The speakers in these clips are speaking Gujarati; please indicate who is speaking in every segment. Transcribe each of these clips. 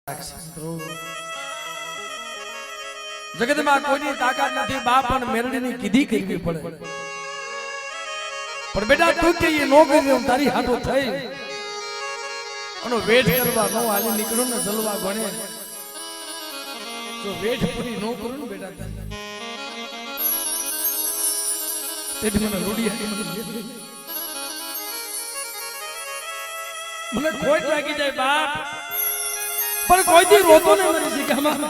Speaker 1: जगत में कोई ताकत नहीं बाप और मेरड़ी ने कीधी करवी पड़े पर बेटा तू के ये नो करे तारी हाथो થઈ અને વેટ કરવા નો હાલી નીકળો ને જલવા ગણે જો વેટ પૂરી નો કરું ને બેટા તેથી મને રૂડિયા મને ખોટ લાગી જાય બાપ પણ કોઈ દી રોતો ને મને શીખામાં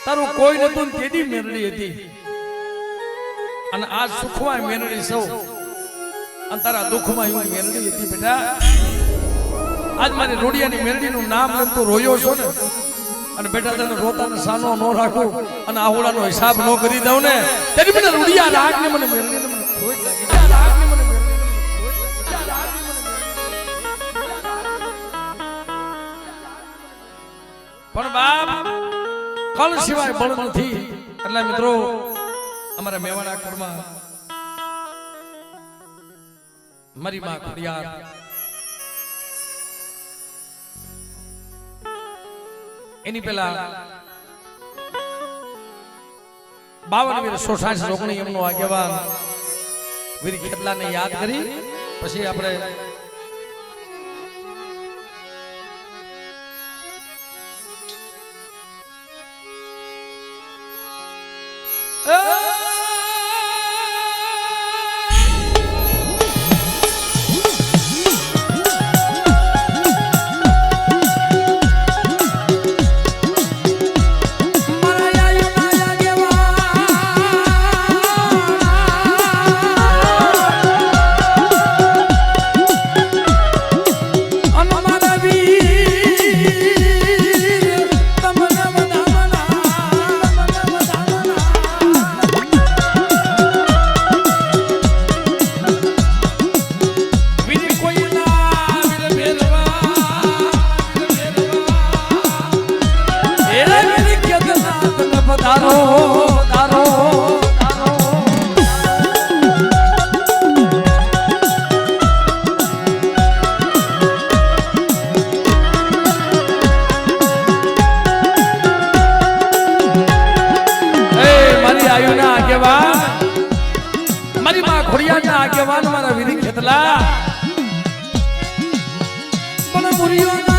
Speaker 1: તારું કોઈ નતું તેદી મેરડી હતી અને આ સુખમાં મેરડી સૌ અને તારા દુઃખમાં હું મેરડી હતી બેટા આજ મારી રોડિયાની મેરડીનું નામ લેમ તો રોયો છો ને અને બેટા તને રોતાને સાનો નો રાખું અને આહોળાનો હિસાબ નો કરી દઉં ને તેની મને રોડિયા રાખને મને મેરડીને મને ખોટ લાગી જાય રાખને મને મેરડીને મને ખોટ લાગી પણ બાપ કલ સિવાય બળ નથી એટલે મિત્રો અમારા મેવાડા કરમાં મારી માં ખોડિયાર એની પેલા 52 વીર 160 રોકણી એમનો આગેવાન વીર ખેતલાને યાદ કરી પછી આપણે મારી માં ખોડિયારના આગેવાન મારા વીર ખેતલા પણ મુરિયો